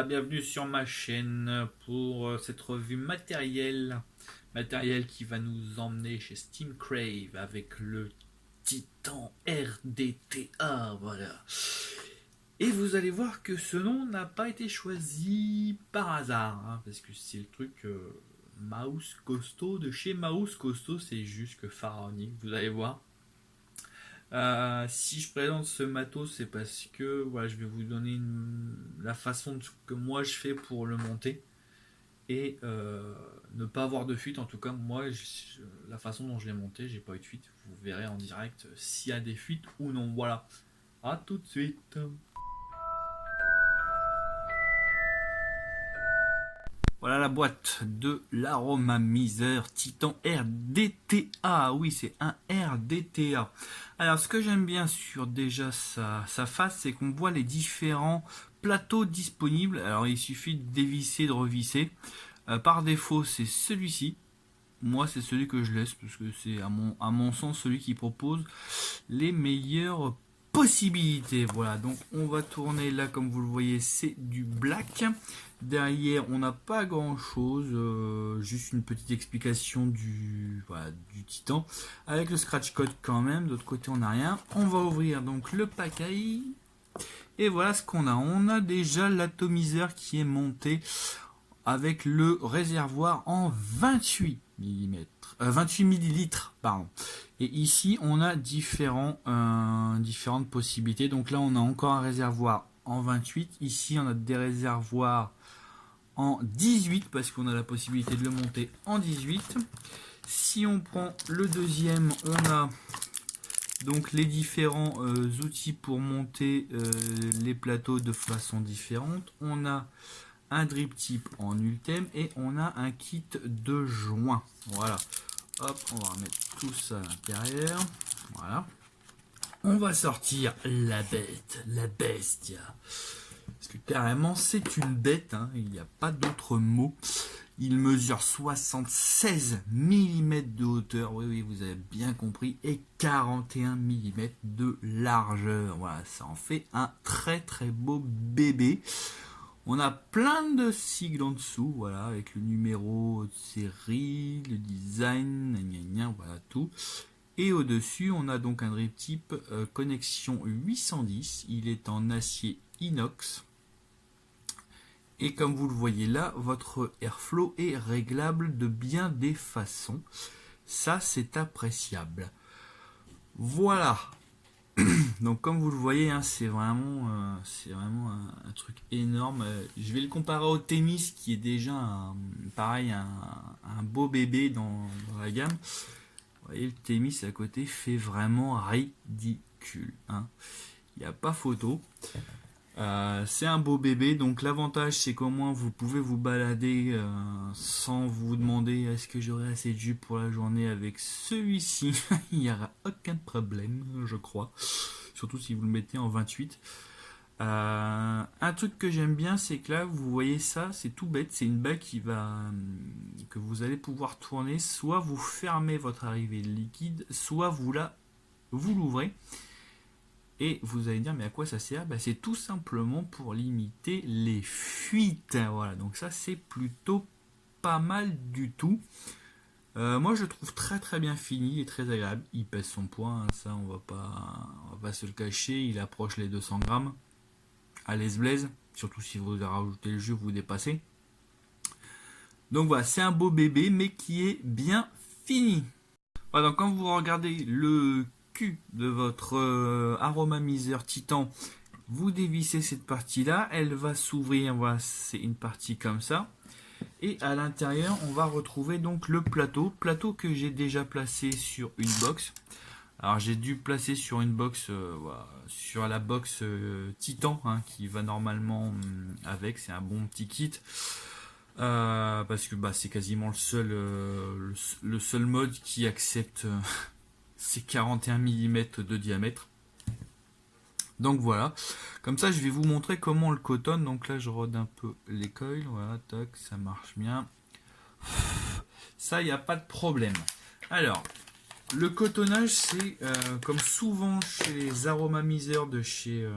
bienvenue sur ma chaîne pour cette revue matériel qui va nous emmener chez Steam Crave avec le Titan RDTA, voilà. Et vous allez voir que ce nom n'a pas été choisi par hasard, hein, parce que c'est le truc Mouse Costaud de chez Mouse Costaud, c'est juste que pharaonique, vous allez voir. Si je présente ce matos, c'est parce que voilà, je vais vous donner la façon que moi je fais pour le monter et ne pas avoir de fuite. En tout cas, moi, la façon dont je l'ai monté, j'ai pas eu de fuite. Vous verrez en direct s'il y a des fuites ou non. Voilà. À tout de suite. Voilà la boîte de l'aromamiseur Titan RDTA. Oui, c'est un RDTA. Alors, ce que j'aime bien sur déjà sa face, c'est qu'on voit les différents plateaux disponibles. Alors, il suffit de dévisser, de revisser. Par défaut, c'est celui-ci. Moi, c'est celui que je laisse parce que c'est à mon sens celui qui propose les meilleures possibilités. Voilà, donc on va tourner là, comme vous le voyez, c'est du black. Derrière, on n'a pas grand chose, juste une petite explication du Titan avec le scratch code quand même. D'autre côté, on n'a rien. On va ouvrir donc le paquet et voilà ce qu'on a. On a déjà l'atomiseur qui est monté avec le réservoir en 28 mm, 28 millilitres, pardon. Et ici, on a différentes possibilités. Donc là, on a encore un réservoir en 28. Ici, on a des réservoirs en 18 parce qu'on a la possibilité de le monter en 18. Si on prend le deuxième, on a donc les différents outils pour monter les plateaux de façon différente. On a un drip tip en ultime et on a un kit de joint. Voilà. Hop, on va remettre tout ça à l'intérieur. Voilà. On va sortir la bête, la bestia. Parce que carrément, c'est une bête, hein. Il n'y a pas d'autre mot. Il mesure 76 mm de hauteur, oui, vous avez bien compris, et 41 mm de largeur. Voilà, ça en fait un très très beau bébé. On a plein de sigles en dessous, voilà, avec le numéro de série, le design, voilà tout. Et au-dessus, on a donc un drip type connexion 810. Il est en acier inox. Et comme vous le voyez là, votre airflow est réglable de bien des façons. Ça, c'est appréciable. Voilà. Donc comme vous le voyez, hein, c'est vraiment un truc énorme. Je vais le comparer au Themis qui est déjà un beau bébé dans la gamme. Vous voyez, le Themis à côté fait vraiment ridicule, hein. Il n'y a pas photo. C'est un beau bébé, donc l'avantage c'est qu'au moins vous pouvez vous balader sans vous demander est-ce que j'aurai assez de jus pour la journée. Avec celui-ci. Il n'y aura aucun problème, je crois, surtout si vous le mettez en 28. Un truc que j'aime bien, c'est que là vous voyez ça, c'est tout bête, c'est une balle que vous allez pouvoir tourner. Soit vous fermez votre arrivée de liquide, soit vous l'ouvrez. Et vous allez dire, mais à quoi ça sert? C'est tout simplement pour limiter les fuites. Voilà, donc ça c'est plutôt pas mal du tout. Moi je le trouve très très bien fini et très agréable. Il pèse son poids, hein, ça on va pas se le cacher. Il approche les 200 grammes à l'aise-blaise, surtout si vous rajoutez le jus, vous dépassez. Donc voilà, c'est un beau bébé mais qui est bien fini. Voilà, donc quand vous regardez le de votre aromamiseur Titan, vous dévissez cette partie là, elle va s'ouvrir. Voilà, c'est une partie comme ça, et à l'intérieur on va retrouver donc le plateau que j'ai déjà placé sur une box. Alors j'ai dû placer sur une box, voilà, sur la box Titan, hein, qui va normalement avec. C'est un bon petit kit. Parce que c'est quasiment le seul mode qui accepte c'est 41 mm de diamètre. Donc voilà, comme ça je vais vous montrer comment on le cotonne. Donc là je rôde un peu les coils, voilà, tac, ça marche bien. Ça, il n'y a pas de problème. Alors, le cotonnage, c'est comme souvent chez les aromamiseurs de chez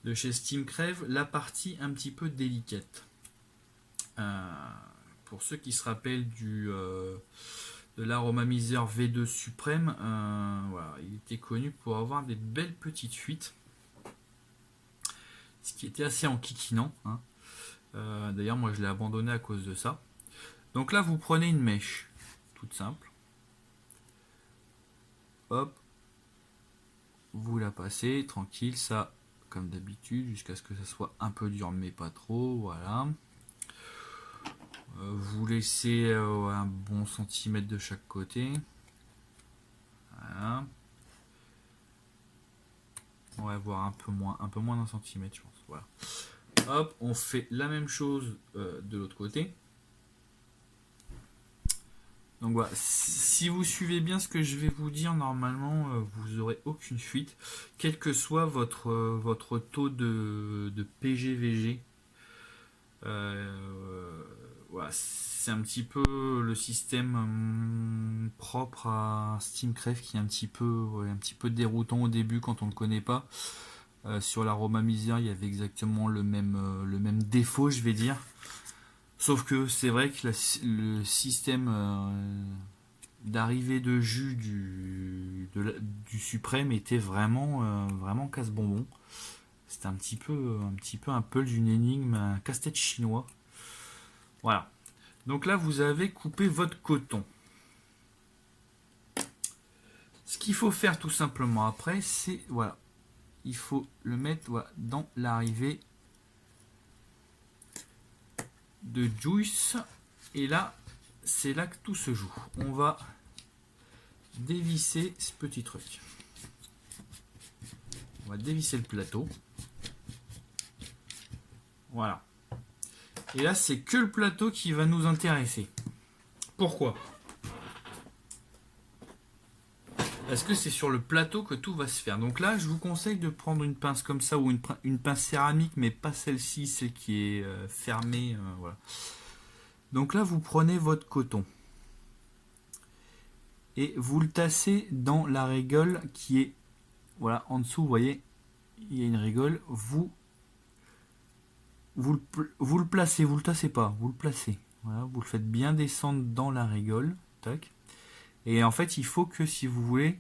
de chez Steam Crève, la partie un petit peu délicate. Pour ceux qui se rappellent de l'aromamiseur V2 Suprême, voilà, il était connu pour avoir des belles petites fuites, ce qui était assez enquiquinant, hein. D'ailleurs, moi je l'ai abandonné à cause de ça. Donc là, vous prenez une mèche, toute simple. Hop, vous la passez tranquille, ça, comme d'habitude, jusqu'à ce que ça soit un peu dur, mais pas trop. Voilà. Vous laissez un bon centimètre de chaque côté. Voilà. On va voir un peu moins d'un centimètre, je pense. Voilà. Hop, on fait la même chose de l'autre côté. Donc voilà, si vous suivez bien ce que je vais vous dire, normalement, vous n'aurez aucune fuite, quel que soit votre taux de PGVG. Voilà, c'est un petit peu le système propre à Steam Crève qui est un petit peu déroutant au début quand on ne le connaît pas. Sur l'aromamiseur, il y avait exactement le même défaut, je vais dire. Sauf que c'est vrai que le système d'arrivée de jus du suprême était vraiment casse-bonbon. C'était un petit peu un peu d'une énigme, un casse-tête chinois. Voilà. Donc là, vous avez coupé votre coton. Ce qu'il faut faire tout simplement après, c'est voilà, il faut le mettre voilà, dans l'arrivée de Juice. Et là, c'est là que tout se joue. On va dévisser ce petit truc. On va dévisser le plateau. Voilà. Et là, c'est que le plateau qui va nous intéresser. Pourquoi ? Parce que c'est sur le plateau que tout va se faire. Donc là, je vous conseille de prendre une pince comme ça ou une pince céramique, mais pas celle-ci, celle qui est fermée. Voilà. Donc là, vous prenez votre coton et vous le tassez dans la régole qui est voilà en dessous. Vous voyez, il y a une régole. Vous le placez, vous le tassez pas, vous le placez. Voilà, vous le faites bien descendre dans la régole. Tac. Et en fait, il faut que si vous voulez,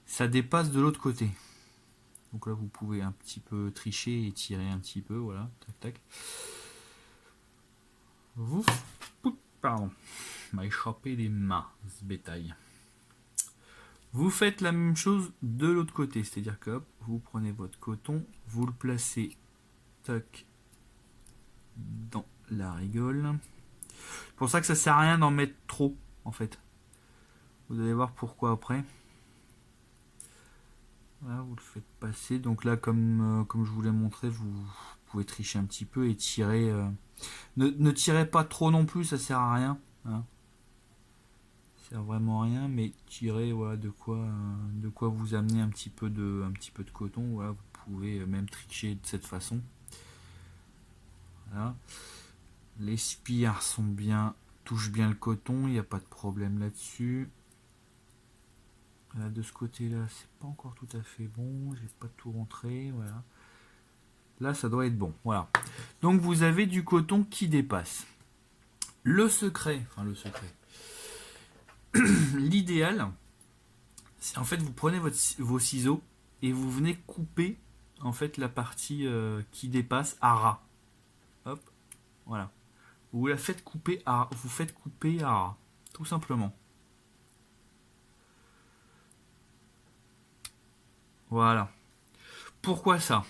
ça dépasse de l'autre côté. Donc là, vous pouvez un petit peu tricher et tirer un petit peu. Voilà, tac, tac. Vous, pardon, m'a échappé les mains, ce bétail. Vous faites la même chose de l'autre côté, c'est-à-dire que hop, vous prenez votre coton, vous le placez, tac, dans la régole. C'est pour ça que ça sert à rien d'en mettre trop, en fait. Vous allez voir pourquoi après. Voilà, vous le faites passer. Donc là, comme je vous l'ai montré, vous pouvez tricher un petit peu et tirer. Ne tirez pas trop non plus, ça sert à rien. Hein. Ça sert vraiment à rien, mais tirez voilà, de quoi vous amener un petit peu de coton. Voilà, vous pouvez même tricher de cette façon. Voilà. Les spires sont bien, touchent bien le coton, il n'y a pas de problème là-dessus. Là, de ce côté-là, c'est pas encore tout à fait bon, j'ai pas tout rentré, voilà. Là, ça doit être bon, voilà. Donc, vous avez du coton qui dépasse. Le secret, l'idéal, c'est en fait, vous prenez vos ciseaux et vous venez couper en fait la partie qui dépasse à ras. Hop, voilà. Vous la faites couper à ras, tout simplement. Voilà. Pourquoi ça ?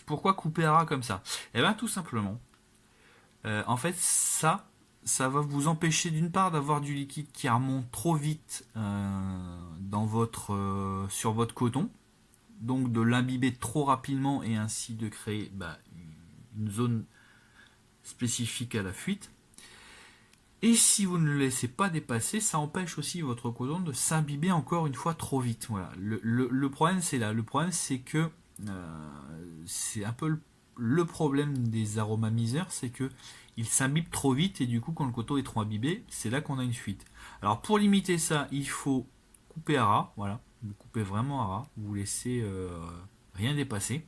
Pourquoi couper à ras comme ça ? Eh bien, tout simplement. En fait, ça va vous empêcher d'une part d'avoir du liquide qui remonte trop vite sur votre coton, donc de l'imbiber trop rapidement et ainsi de créer une zone spécifique à la fuite. Et si vous ne le laissez pas dépasser, ça empêche aussi votre coton de s'imbiber encore une fois trop vite. Voilà. Le problème c'est là. Le problème c'est que c'est un peu le problème des aromamiseurs, c'est que il s'imbibe trop vite et du coup quand le coton est trop imbibé, c'est là qu'on a une fuite. Alors pour limiter ça, il faut couper à ras. Voilà. Vous coupez vraiment à ras. Vous laissez rien dépasser.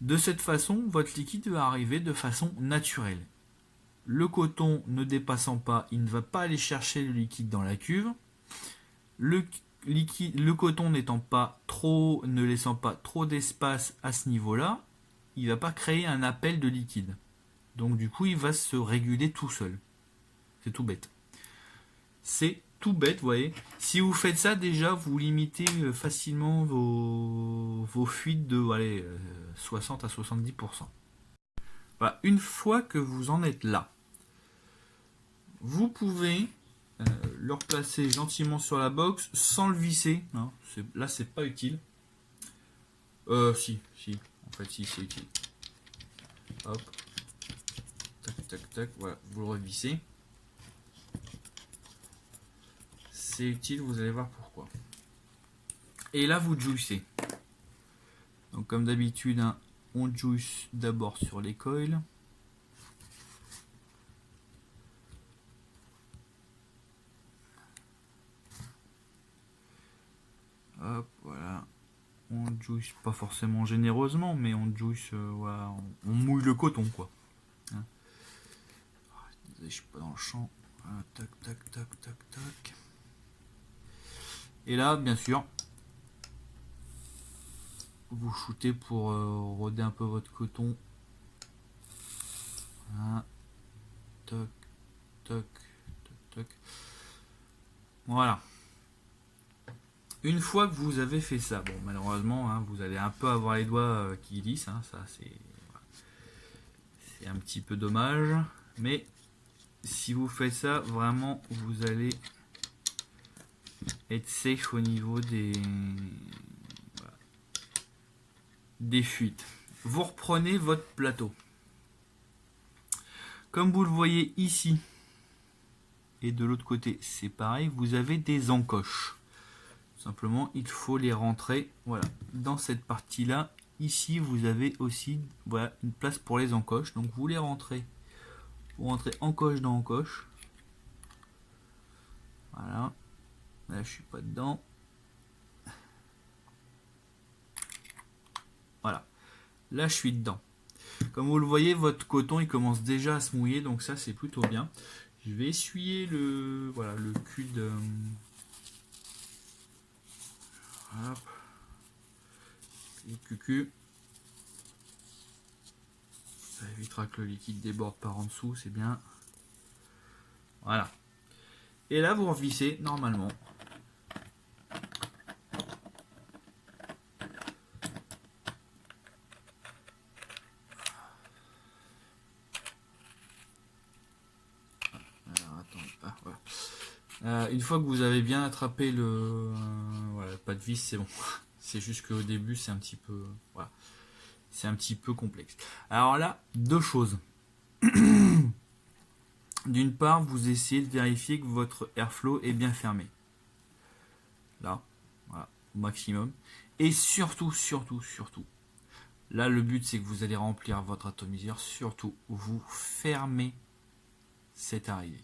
De cette façon, votre liquide va arriver de façon naturelle. Le coton ne dépassant pas, il ne va pas aller chercher le liquide dans la cuve. Le coton n'étant pas trop, ne laissant pas trop d'espace à ce niveau-là, il ne va pas créer un appel de liquide. Donc du coup, il va se réguler tout seul. C'est tout bête. C'est tout bête, vous voyez. Si vous faites ça, déjà, vous limitez facilement vos fuites de 60 à 70%. Voilà. Une fois que vous en êtes là, vous pouvez le replacer gentiment sur la box sans le visser. Hein. Là, c'est pas utile. Si. En fait, si, c'est utile. Hop. Tac, tac, tac. Voilà, vous le revissez. C'est utile, vous allez voir pourquoi. Et là, vous juicez. Donc, comme d'habitude, hein, on juice d'abord sur les coils. Hop, voilà. On juice pas forcément généreusement, mais on juice, voilà, on mouille le coton, quoi. Hein. Je suis pas dans le champ. Voilà, tac, tac, tac, tac, tac. Et là, bien sûr, vous shootez pour roder un peu votre coton. Voilà. Toc, toc, toc, toc. Voilà. Une fois que vous avez fait ça, bon, malheureusement, hein, vous allez un peu avoir les doigts qui glissent. Hein, ça, c'est un petit peu dommage. Mais si vous faites ça, vraiment, vous allez être safe au niveau des fuites. Vous reprenez votre plateau. Comme vous le voyez ici, et de l'autre côté, c'est pareil, vous avez des encoches. Simplement, il faut les rentrer, voilà, dans cette partie-là. Ici, vous avez aussi, voilà, une place pour les encoches. Donc, vous les rentrez. Vous rentrez encoche dans encoche. Voilà. Là, je suis pas dedans. Voilà. Là, je suis dedans. Comme vous le voyez, votre coton, il commence déjà à se mouiller. Donc, ça, c'est plutôt bien. Je vais essuyer le cul de... Hop. Et cucu. Ça évitera que le liquide déborde par en dessous, c'est bien. Voilà. Et là, vous revissez normalement. Alors, attends. Voilà. Une fois que vous avez bien attrapé le... voilà, pas de vis, c'est bon. C'est juste qu'au début, c'est un petit peu... Voilà. C'est un petit peu complexe. Alors là, deux choses. D'une part, vous essayez de vérifier que votre airflow est bien fermé. Là, voilà, au maximum. Et surtout, là, le but, c'est que vous allez remplir votre atomiseur. Surtout, vous fermez cette arrivée.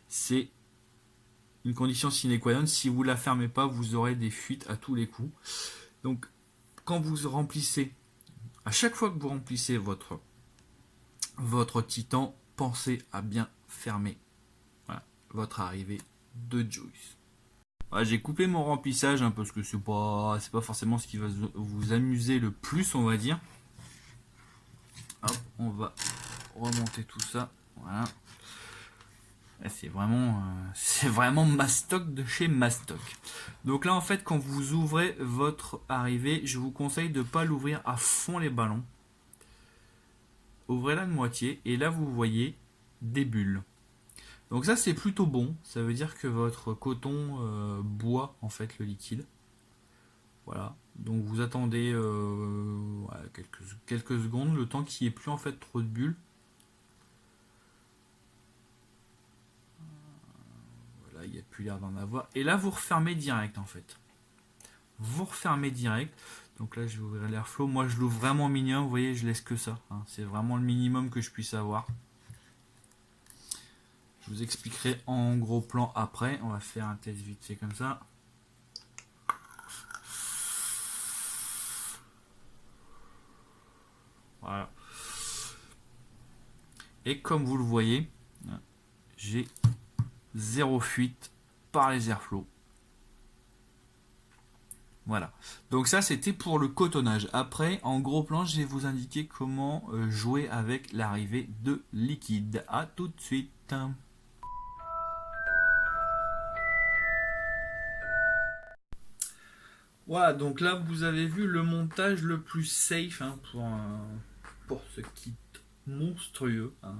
C'est une condition sine qua non. Si vous ne la fermez pas, vous aurez des fuites à tous les coups. Donc, quand vous remplissez, à chaque fois que vous remplissez votre titan, pensez à bien fermer, voilà, votre arrivée de juice. Voilà, j'ai coupé mon remplissage hein, parce que c'est pas forcément ce qui va vous amuser le plus, on va dire. Hop, on va remonter tout ça. Voilà. C'est vraiment Mastoc de chez Mastoc. Donc là en fait quand vous ouvrez votre arrivée, je vous conseille de ne pas l'ouvrir à fond les ballons. Ouvrez-la de moitié et là vous voyez des bulles. Donc ça c'est plutôt bon, ça veut dire que votre coton boit en fait le liquide. Voilà, donc vous attendez voilà, quelques secondes, le temps qu'il n'y ait plus en fait trop de bulles. Voilà, il n'y a plus l'air d'en avoir. Et là vous refermez direct en fait. Vous refermez direct. Donc là je vais ouvrir l'airflow. Moi je l'ouvre vraiment minimum, vous voyez je laisse que ça. Hein. C'est vraiment le minimum que je puisse avoir. Je vous expliquerai en gros plan après. On va faire un test vite fait comme ça. Et comme vous le voyez, j'ai zéro fuite par les airflows. Voilà. Donc ça, c'était pour le cotonnage. Après, en gros plan, je vais vous indiquer comment jouer avec l'arrivée de liquide. A tout de suite. Voilà, donc là, vous avez vu le montage le plus safe hein, pour ce kit monstrueux. Hein.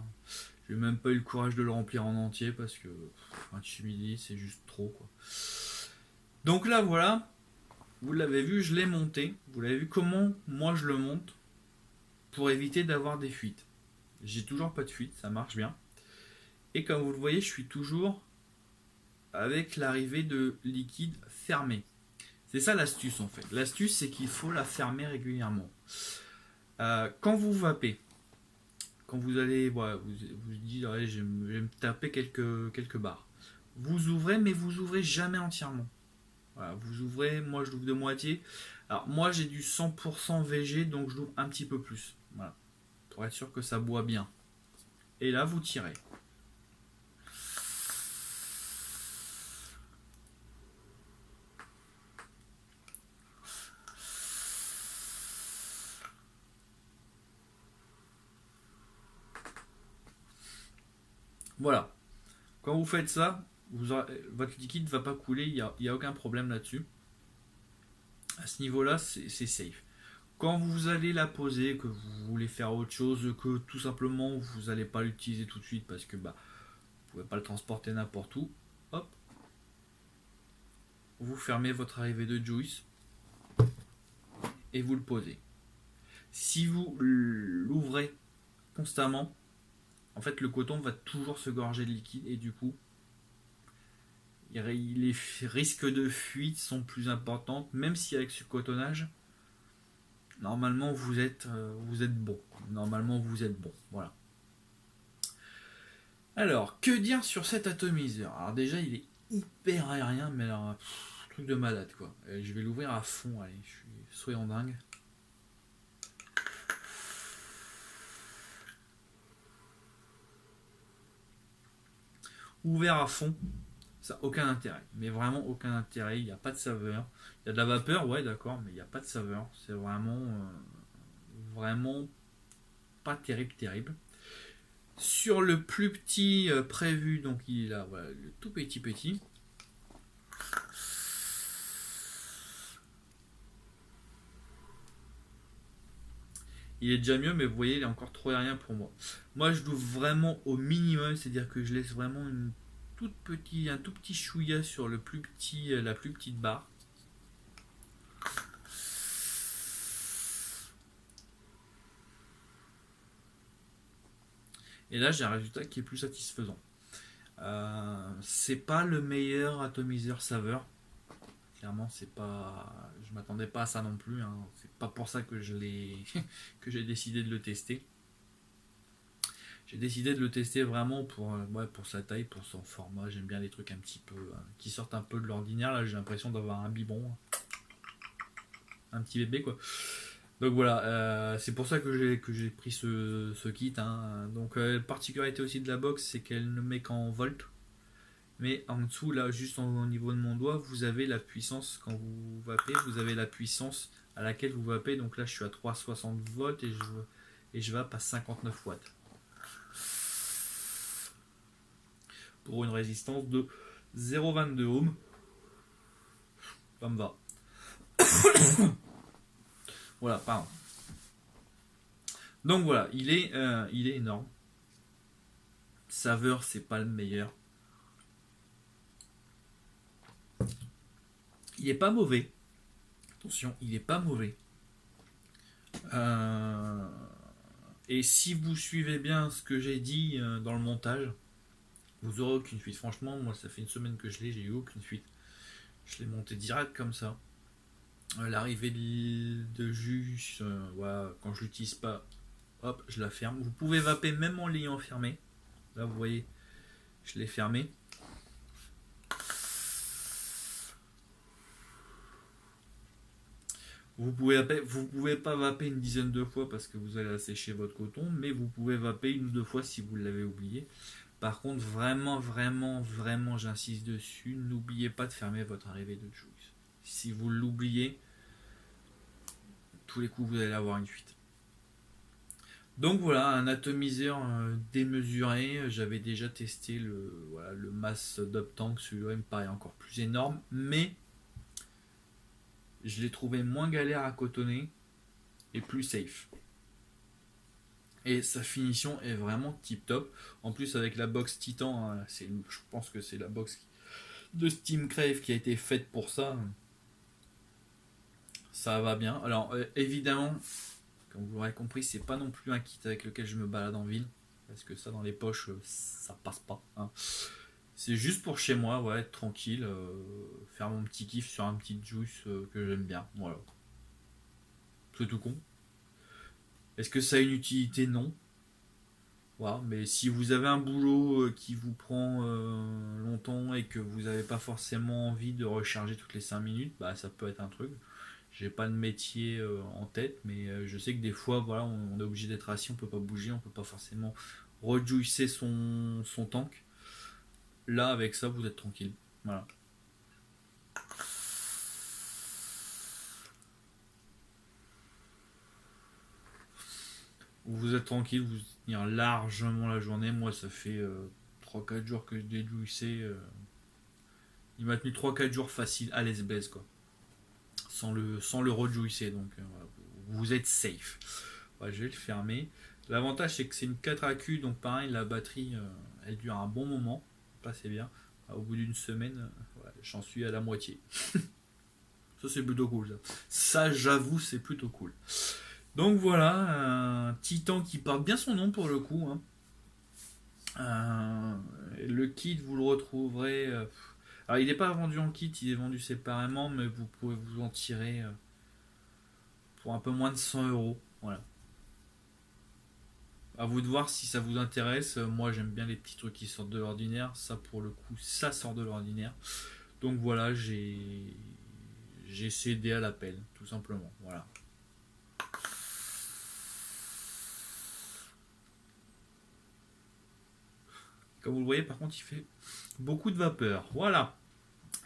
J'ai même pas eu le courage de le remplir en entier parce que un chimili, c'est juste trop. Quoi. Donc là, voilà. Vous l'avez vu, je l'ai monté. Vous l'avez vu comment moi je le monte pour éviter d'avoir des fuites. J'ai toujours pas de fuite, ça marche bien. Et comme vous le voyez, je suis toujours avec l'arrivée de liquide fermé. C'est ça l'astuce en fait. L'astuce c'est qu'il faut la fermer régulièrement. Quand vous vapez, quand vous allez, voilà, vous dites allez, je vais me taper quelques barres. Vous ouvrez, mais vous ouvrez jamais entièrement. Voilà, vous ouvrez, moi je l'ouvre de moitié. Alors moi j'ai du 100% VG, donc je l'ouvre un petit peu plus. Voilà, pour être sûr que ça boit bien. Et là vous tirez. Voilà. Quand vous faites ça, votre liquide ne va pas couler, il n'y a aucun problème là-dessus. À ce niveau-là, c'est safe. Quand vous allez la poser, que vous voulez faire autre chose, que tout simplement vous n'allez pas l'utiliser tout de suite parce que vous ne pouvez pas le transporter n'importe où, hop, vous fermez votre arrivée de juice et vous le posez. Si vous l'ouvrez constamment, en fait le coton va toujours se gorger de liquide et du coup les risques de fuite sont plus importants, même si avec ce cotonnage, normalement vous êtes bon. Normalement vous êtes bon. Voilà. Alors, que dire sur cet atomiseur? Alors déjà, il est hyper aérien, mais alors, truc de malade quoi. Et je vais l'ouvrir à fond, allez, je suis soyons dingue. Ouvert à fond, ça n'a aucun intérêt. Mais vraiment aucun intérêt, il n'y a pas de saveur. Il y a de la vapeur, ouais d'accord, mais il n'y a pas de saveur. C'est vraiment pas terrible. Sur le plus petit prévu, donc il est là, voilà, le tout petit. Il est déjà mieux, mais vous voyez, il est encore trop aérien pour moi. Moi, je l'ouvre vraiment au minimum, c'est-à-dire que je laisse vraiment un tout petit chouïa sur la plus petite barre. Et là, j'ai un résultat qui est plus satisfaisant. C'est pas le meilleur atomiseur saveur. Clairement, c'est pas. Je m'attendais pas à ça non plus. Hein. C'est pas pour ça que que j'ai décidé de le tester. J'ai décidé de le tester vraiment pour sa taille, pour son format. J'aime bien les trucs un petit peu qui sortent un peu de l'ordinaire. Là, j'ai l'impression d'avoir un biberon, un petit bébé quoi. Donc voilà, c'est pour ça que j'ai pris ce kit. Hein. Donc la particularité aussi de la box, c'est qu'elle ne met qu'en volts. Mais en dessous, là, juste au niveau de mon doigt, vous avez la puissance quand vous vapez. Vous avez la puissance à laquelle vous vapez. Donc là, je suis à 360 volts et je vape à 59 watts. Pour une résistance de 0,22 ohms. Ça me va. Voilà, pardon. Donc voilà, il est énorme. Saveur, c'est pas le meilleur. Il est pas mauvais. Attention, il est pas mauvais. Et si vous suivez bien ce que j'ai dit dans le montage, vous aurez aucune fuite. Franchement, moi, ça fait une semaine que je l'ai, j'ai eu aucune fuite. Je l'ai monté direct comme ça. L'arrivée de jus, voilà, quand je l'utilise pas, hop, je la ferme. Vous pouvez vaper même en l'ayant fermé. Là, vous voyez, je l'ai fermé. Vous pouvez pas vaper une dizaine de fois parce que vous allez assécher votre coton, mais vous pouvez vaper une ou deux fois si vous l'avez oublié. Par contre, vraiment, vraiment, vraiment, j'insiste dessus, n'oubliez pas de fermer votre arrivée de juice. Si vous l'oubliez, tous les coups vous allez avoir une fuite. Donc voilà, un atomiseur démesuré. J'avais déjà testé le mass d'Uptank, celui-là me paraît encore plus énorme, mais je l'ai trouvé moins galère à cotonner et plus safe. Et sa finition est vraiment tip top. En plus avec la box Titan, hein, je pense que c'est la box de Steam Crave qui a été faite pour ça. Ça va bien. Alors évidemment, comme vous l'aurez compris, c'est pas non plus un kit avec lequel je me balade en ville. Parce que ça dans les poches, ça passe pas. Hein. C'est juste pour chez moi, ouais, être tranquille, faire mon petit kiff sur un petit juice que j'aime bien. Voilà. C'est tout con. Est-ce que ça a une utilité? Non. Voilà, mais si vous avez un boulot qui vous prend longtemps et que vous n'avez pas forcément envie de recharger toutes les 5 minutes, bah ça peut être un truc. J'ai pas de métier en tête, mais je sais que des fois, voilà, on est obligé d'être assis, on peut pas bouger, on peut pas forcément rejuicer son tank. Là, avec ça, vous êtes tranquille. Voilà. Vous êtes tranquille, vous tenir largement la journée. Moi, ça fait 3-4 jours que je déjuicé. Il m'a tenu 3-4 jours facile à l'esbèse, quoi. Sans le rejuicer, donc voilà, vous êtes safe. Ouais, je vais le fermer. L'avantage, c'est que c'est une 4AQ, donc pareil, la batterie, elle dure un bon moment. Ça, c'est bien. Au bout d'une semaine, ouais, j'en suis à la moitié. Ça, c'est plutôt cool. Ça, j'avoue, c'est plutôt cool. Donc voilà, un Titan qui porte bien son nom pour le coup. Hein. Le kit, vous le retrouverez. Alors, il n'est pas vendu en kit, il est vendu séparément, mais vous pouvez vous en tirer pour un peu moins de 100 €. Voilà. À vous de voir si ça vous intéresse. Moi, j'aime bien les petits trucs qui sortent de l'ordinaire. Ça, pour le coup, ça sort de l'ordinaire. Donc voilà, j'ai cédé à l'appel, tout simplement. Voilà. Comme vous le voyez, par contre, il fait beaucoup de vapeur. Voilà.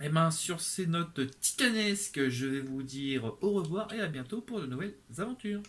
Et bien, sur ces notes titanesques, je vais vous dire au revoir et à bientôt pour de nouvelles aventures.